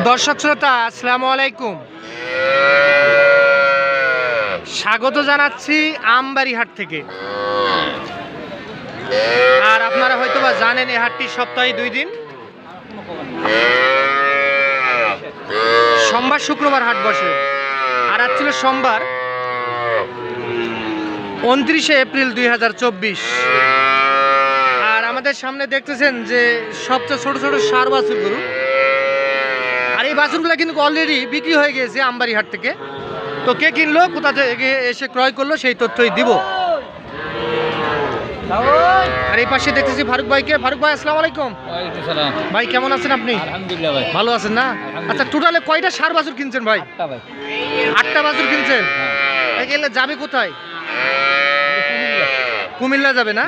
দর্শক শ্রোতা আসসালামু আলাইকুম, স্বাগত জানাচ্ছি আমবাড়ি হাট থেকে। আর আপনারা হয়তোবা জানেন এই হাটটি সপ্তাহে 2 দিন, সোমবার শুক্রবার হাট বসে। আর আজ ছিল সোমবার 29শে এপ্রিল 2024। আর আমাদের সামনে দেখতেছেন যে সবচেয়ে ছোট ছোট ষাঁড় বাছুর গরু, আর এই বাছুরগুলো কিন্তু অলরেডি বিক্রি হয়ে গিয়েছে আমবাড়ি হাট থেকে। তো কে কিনলো, কোথা থেকে এসে ক্রয় করলো সেই তথ্যই দিব। আর এই পাশে দেখতেছি ফারুক ভাইকে। ফারুক ভাই আসসালামু আলাইকুম। ওয়ালাইকুম সালাম। ভাই কেমন আছেন আপনি? আলহামদুলিল্লাহ ভাই। ভালো আছেন না? আচ্ছা, টোটালে কয়টা ষাঁড় বাছুর কিনছেন ভাই? 8টা ভাই। 8টা বাছুর কিনছেন। এগুলো যাবে কোথায়? কুমিল্লা যাবে না?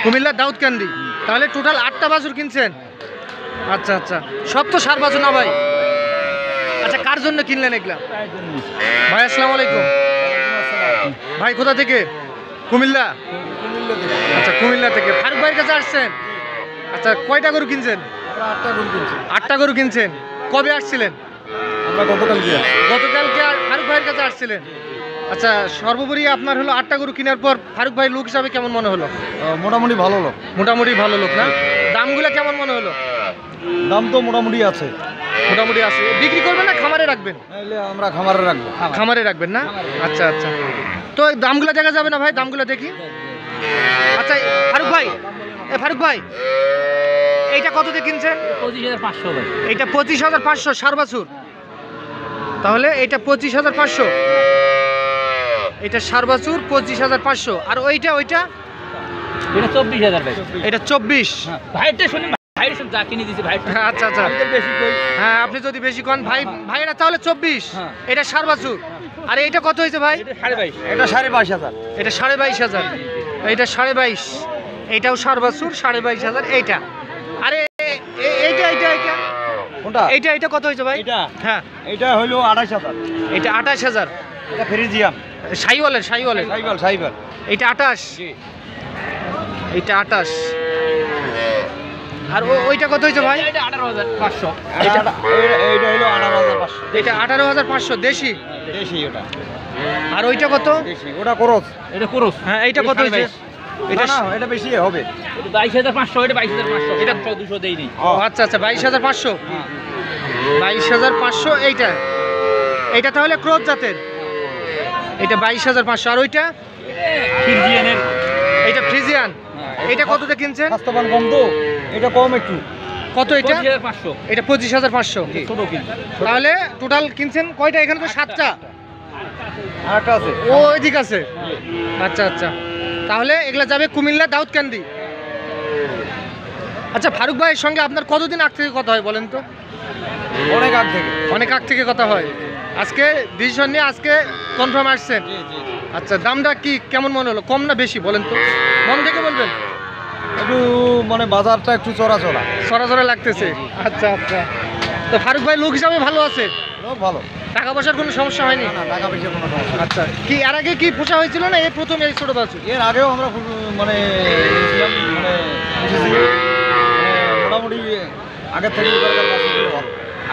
কুমিল্লা দাউদকান্দি। তাহলে টোটাল 8টা বাছুর কিনছেন। আচ্ছা আচ্ছা, সব তো ষাঁড় বাছুর না ভাই? আচ্ছা, কার জন্য কিনলেন এগুলা? ভাই আসসালামু আলাইকুম। ভাই কোথা থেকে? কুমিল্লা। আচ্ছা, কুমিল্লা থেকে ফারুক ভাইয়ের কাছে আসছেন। আচ্ছা, কয়টা গরু কিনছেন? 8টা গরু কিনছেন। কবে আসছিলেন? গতকালকে ফারুক ভাইয়ের কাছে আসছিলেন। আচ্ছা, সর্বোপরি আপনার হলো 8টা গরু কেনার পর ফারুক ভাই লোক হিসাবে কেমন মনে হলো? মোটামুটি ভালো লোক। মোটামুটি ভালো লোক না? দামগুলো কেমন মনে হলো? দাম তো মোটামুটি আছে। মোটামুটি আছে। বিক্রি করবেন না খামারে রাখবেন? আমরা খামারে রাখবো। খামারে রাখবেন না? আচ্ছা আচ্ছা, তো দামগুলো দেখা যাবে না ভাই? দামগুলো দেখি। আচ্ছা ফারুক ভাই, ফারুক ভাই এইটা কত দিয়ে কিনছেন? 25,500 ভাই। এইটা 25,500 ষাঁড় বাছুর। তাহলে এটা 25,500, এটা ষাঁড় বাছুর 25,500। আর ওইটা এটা 24,000 ভাই। এটা 24। ভাইটা শুনুন, ভাইয়ের সব যা কিনে দিয়েছি ভাই। আচ্ছা আচ্ছা, হ্যাঁ আপনি যদি বেশি কন ভাই, ভাইরা তাহলে 24। এটা ষাঁড় বাছুর। আর এইটা কত হয়েছে ভাই? এটা 22,500। এটা 22,500। এইটা 22,500। এইটাও ষাঁড় বাছুর 22,500। এইটা আরে এইটা এইটা এইটা কোনটা? এইটা কত হয়েছে ভাই? এটা হ্যাঁ, এটা হলো 28,000। এটা 28,000। এটা ফ্রিজিয়াম সাইওয়ালের সাইবার। এইটা 28। এইটা 28। আর ওইটা কত হয়েছে ভাই? এটা 18,500। এটা হলো 18,500। এটা 18,500 দেশি। ওটা। আর ওইটা কত? ওটা করস। এটা ক্রস। হ্যাঁ, এইটা কত হয়েছে? এটা না, এটা বেশি হবে। এটা 22,500। এটা 22,500। এটা 200 দেইনি। ও আচ্ছা আচ্ছা, 22,500। 22,500 এইটা তাহলে ক্রস জাতের। এটা 22,500। আর ওইটা ফিজিয়ানের। এইটা ফ্রিজিয়ান। এটা কততে কিনছেন? স্বাস্থ্যবান কম তো, এটা কম একটু। কত এটা? 25,500। এটা 25,500। ছোট কিনছি। তাহলে টোটাল কিনছেন কয়টা? এখানে তো 7টা। আরেকটা আছে ও ওইদিক আছে। আচ্ছা আচ্ছা, তাহলে এগুলা যাবে কুমিল্লা দাউদকান্দি। আচ্ছা, ফারুক ভাইয়ের সঙ্গে আপনার কতদিন আগ থেকে কথা হয় বলেন তো? অনেক আগ থেকে। অনেক আগ থেকে কথা হয়। আজকে ডিসিশন নিয়ে আজকে কনফার্ম আসছেন? আচ্ছা, দামটা কি কেমন মনে হলো? কম না বেশি বলেন তো, মন থেকে বলবেন। একটু মানে বাজারটা একটু চড়া লাগতেছে। আচ্ছা আচ্ছা, তো ফারুক ভাই লোক হিসাবে ভালো আছে? ভালো। টাকা পয়সার কোনো সমস্যা হয়নি? না, টাকা পয়সা কোনো সমস্যা। আচ্ছা, কি এর আগে কি পোষা হয়েছিল না এই প্রথম এই ছোট বাছুর? এর আগেও আমরা মানে মোটামুটি আগের থেকে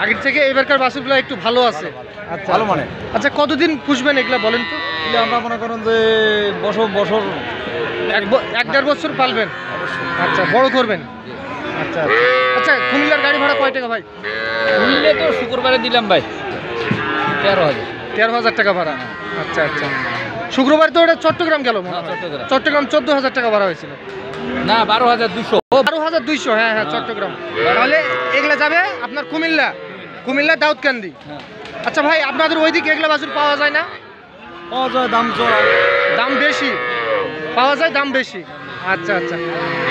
আগের থেকে এবারকার বাছুরগুলো একটু ভালো আছে। আচ্ছা ভালো মানে। আচ্ছা, কতদিন পুষবেন এগুলা বলেন তো? আমরা মনে করেন যে বছর 1-1.5 বছর পালবেন। আচ্ছা, বড় করবেন। আচ্ছা আচ্ছা, কুমিল্লার গাড়ি ভাড়া কয় টাকা ভাই? কুমিল্লা তো শুক্রবারে দিলাম ভাই 13,000। 13,000 টাকা ভাড়া। আচ্ছা আচ্ছা, শুক্রবার তো ওটা চট্টগ্রাম গেল। চট্টগ্রাম 14,000 টাকা ভাড়া হয়েছিল না, 12,200। 12,200। হ্যাঁ হ্যাঁ, চট্টগ্রাম। তাহলে এগুলা যাবে আপনার কুমিল্লা দাউদকান্দি। আচ্ছা ভাই, আপনাদের ওইদিকে এগুলা বাছুর পাওয়া যায় না? পাওয়া যায়, দাম বেশি পাওয়া যায়, দাম বেশি। আচ্ছা আচ্ছা,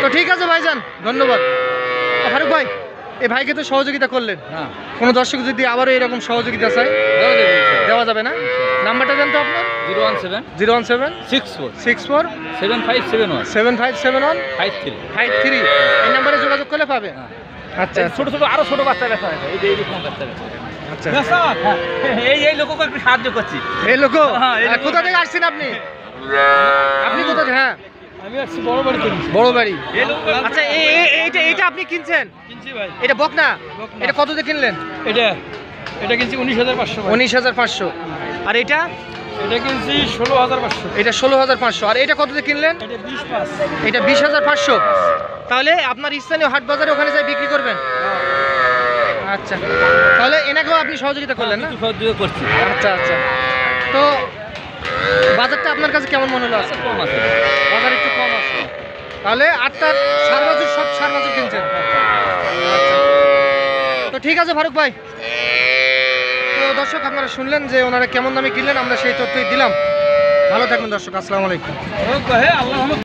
তো ঠিক আছে ভাইজান, ধন্যবাদ। ফারুক ভাই, এই ভাইকে তো সহযোগিতা করলেন। কোনো দর্শক যদি আবারও এরকম সহযোগিতা চায় দেওয়া যাবে না? নাম্বারটা দেন তো আপনার। 017 64 7571 7571 53। এই নাম্বারে যোগাযোগ করলে পাবে। আচ্ছা, ছোট আরো ছোট বাচ্চা ব্যথা হয়। আচ্ছা, এই লোককে একটু সাহায্য করছি। এই লোক কোথা থেকে আসছেন আপনি? কোথা থেকে? হ্যাঁ, আমি আসছি বড় বাড়ি থেকে। বড় বাড়ি। আচ্ছা, এইটা আপনি কিনছেন? কিনছি ভাই। এটা বকনা? বকনা। এটা কত দিয়ে কিনলেন? এটা কিনছি 19,500 ভাই। 19,500। আর এটা? এটা কিনছি 16,500। এটা 16,500। আর এটা কত দিয়ে কিনলেন? এটা 20,500। এটা 20,500। তাহলে আপনার স্থানীয় হাট বাজারে ওখানে যাই বিক্রি করবেন? আচ্ছা, তাহলে এনাকেও আপনি সহযোগিতা করলেন না? কিছু সহযোগিতা করছি। আচ্ছা আচ্ছা। তো বাজারটা আপনার কাছে কেমন মনে হলো? আজকে কম আছে। বাজার একটু কম আছে। তাহলে 8টার সার বাছুর সব সার বাছুর কিনছেন? আচ্ছা। তো ঠিক আছে ফারুক ভাই। তো দর্শক আপনারা শুনলেন যে ওনারা কেমন দামে কিনলেন, আমরা সেই তথ্যই দিলাম। ভালো থাকবেন দর্শক, আসসালামু আলাইকুম। আল্লাহ